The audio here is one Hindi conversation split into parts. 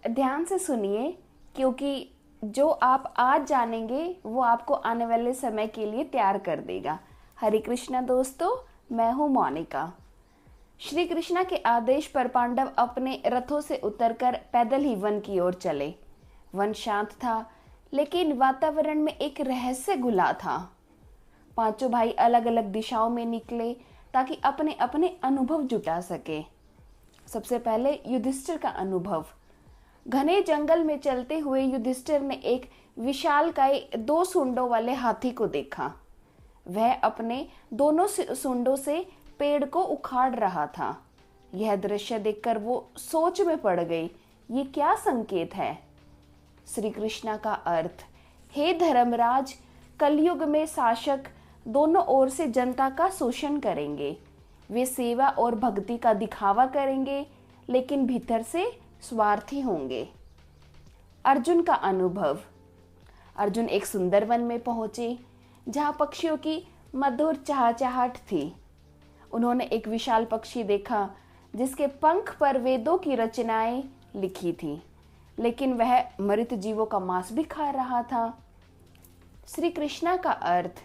ध्यान से सुनिए, क्योंकि जो आप आज जानेंगे वो आपको आने वाले समय के लिए तैयार कर देगा। हरे कृष्णा दोस्तों, मैं हूँ मोनिका। श्री कृष्णा के आदेश पर पांडव अपने रथों से उतरकर पैदल ही वन की ओर चले। वन शांत था, लेकिन वातावरण में एक रहस्य घुला था। पांचों भाई अलग अलग दिशाओं में निकले ताकि अपने अपने अनुभव जुटा सके। सबसे पहले युधिष्ठिर का अनुभव। घने जंगल में चलते हुए युधिष्ठिर ने एक विशालकाय 2 सूंडों वाले हाथी को देखा। वह अपने दोनों सूंडों से पेड़ को उखाड़ रहा था। यह दृश्य देखकर वो सोच में पड़ गई। ये क्या संकेत है? श्री कृष्णा का अर्थ, हे धर्मराज, कलयुग में शासक दोनों ओर से जनता का शोषण करेंगे। वे सेवा और भक्ति का दिखावा करेंगे, लेकिन भीतर से स्वार्थी होंगे। अर्जुन का अनुभव। अर्जुन एक सुंदर वन में पहुंचे जहां पक्षियों की मधुर चहचहाट थी। उन्होंने एक विशाल पक्षी देखा जिसके पंख पर वेदों की रचनाएं लिखी थी, लेकिन वह मृत जीवों का मांस भी खा रहा था। श्री कृष्णा का अर्थ,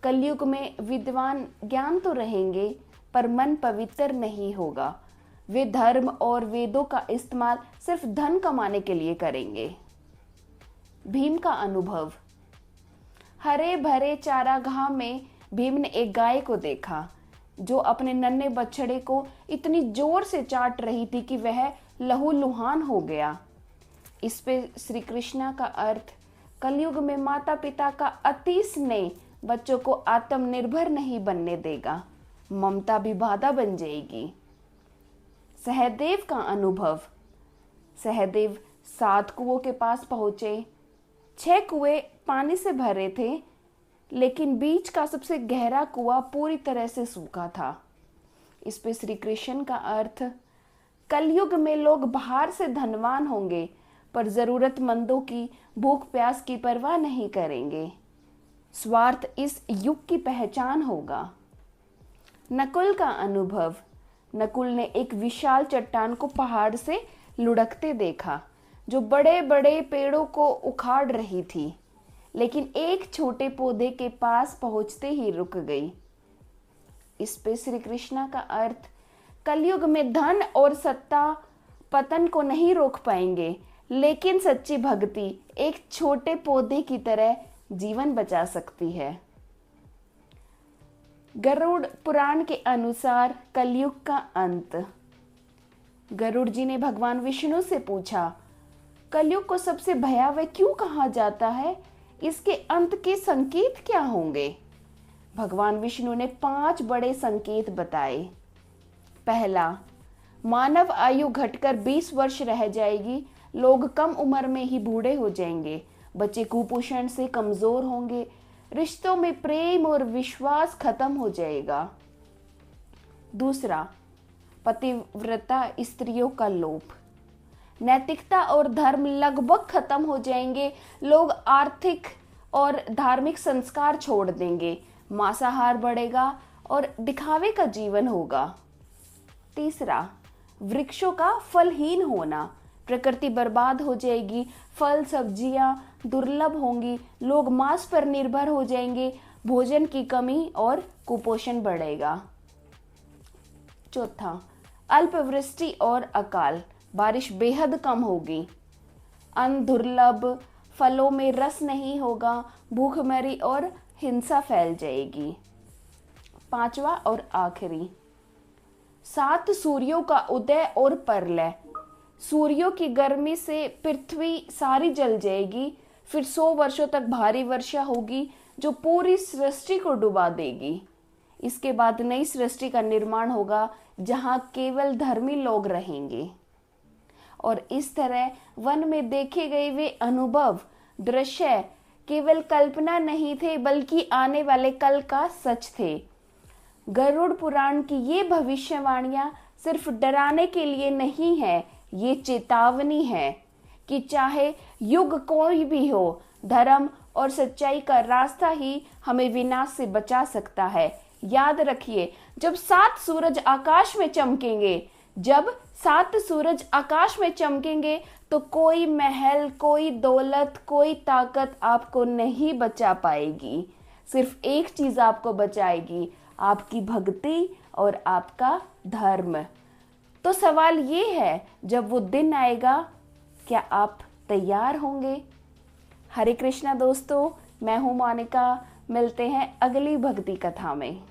कलयुग में विद्वान ज्ञान तो रहेंगे पर मन पवित्र नहीं होगा। वे धर्म और वेदों का इस्तेमाल सिर्फ धन कमाने के लिए करेंगे। भीम का अनुभव। हरे भरे चारागाह में भीम ने एक गाय को देखा जो अपने नन्हे बछड़े को इतनी जोर से चाट रही थी कि वह लहूलुहान हो गया। इस पे श्री कृष्णा का अर्थ, कलयुग में माता पिता का अति स्नेह बच्चों को आत्मनिर्भर नहीं बनने देगा। ममता भी बाधा बन जाएगी। सहदेव का अनुभव। सहदेव 7 कुओं के पास पहुंचे। 6 कुएं पानी से भरे थे, लेकिन बीच का सबसे गहरा कुआं पूरी तरह से सूखा था। इस पे श्री कृष्ण का अर्थ, कलयुग में लोग बाहर से धनवान होंगे पर जरूरतमंदों की भूख प्यास की परवाह नहीं करेंगे। स्वार्थ इस युग की पहचान होगा। नकुल का अनुभव। नकुल ने एक विशाल चट्टान को पहाड़ से लुढ़कते देखा जो बड़े बड़े पेड़ों को उखाड़ रही थी, लेकिन एक छोटे पौधे के पास पहुंचते ही रुक गई। इस पे श्री कृष्णा का अर्थ, कलयुग में धन और सत्ता पतन को नहीं रोक पाएंगे, लेकिन सच्ची भक्ति एक छोटे पौधे की तरह जीवन बचा सकती है। गरुड़ पुराण के अनुसार कलयुग का अंत। गरुड़ जी ने भगवान विष्णु से पूछा, कलयुग को सबसे भयावह क्यों कहा जाता है? इसके अंत के संकेत क्या होंगे? भगवान विष्णु ने 5 बड़े संकेत बताए। पहला, मानव आयु घटकर 20 वर्ष रह जाएगी। लोग कम उम्र में ही बूढ़े हो जाएंगे। बच्चे कुपोषण से कमजोर होंगे। रिश्तों में प्रेम और विश्वास खत्म हो जाएगा। दूसरा, पतिव्रता स्त्रियों का लोप। नैतिकता और धर्म लगभग खत्म हो जाएंगे। लोग आर्थिक और धार्मिक संस्कार छोड़ देंगे। मांसाहार बढ़ेगा और दिखावे का जीवन होगा। तीसरा, वृक्षों का फलहीन होना। प्रकृति बर्बाद हो जाएगी। फल सब्जियां दुर्लभ होंगी। लोग मांस पर निर्भर हो जाएंगे। भोजन की कमी और कुपोषण बढ़ेगा। चौथा, अल्पवृष्टि और अकाल। बारिश बेहद कम होगी। अन्न दुर्लभ, फलों में रस नहीं होगा। भूखमरी और हिंसा फैल जाएगी। पांचवा और आखिरी, 7 सूर्यों का उदय और प्रलय। सूर्यों की गर्मी से पृथ्वी सारी जल जाएगी। फिर 100 वर्षों तक भारी वर्षा होगी जो पूरी सृष्टि को डुबा देगी। इसके बाद नई सृष्टि का निर्माण होगा जहां केवल धर्मी लोग रहेंगे। और इस तरह वन में देखे गए वे अनुभव, दृश्य केवल कल्पना नहीं थे, बल्कि आने वाले कल का सच थे। गरुड़ पुराण की ये भविष्यवाणियां सिर्फ डराने के लिए नहीं है, ये चेतावनी है कि चाहे युग कोई भी हो, धर्म और सच्चाई का रास्ता ही हमें विनाश से बचा सकता है। याद रखिए, जब 7 सूरज आकाश में चमकेंगे जब 7 सूरज आकाश में चमकेंगे तो कोई महल, कोई दौलत, कोई ताकत आपको नहीं बचा पाएगी। सिर्फ एक चीज आपको बचाएगी, आपकी भक्ति और आपका धर्म। तो सवाल ये है, जब वो दिन आएगा क्या आप तैयार होंगे? हरे कृष्णा दोस्तों, मैं हूं मोनिका। मिलते हैं अगली भक्ति कथा में।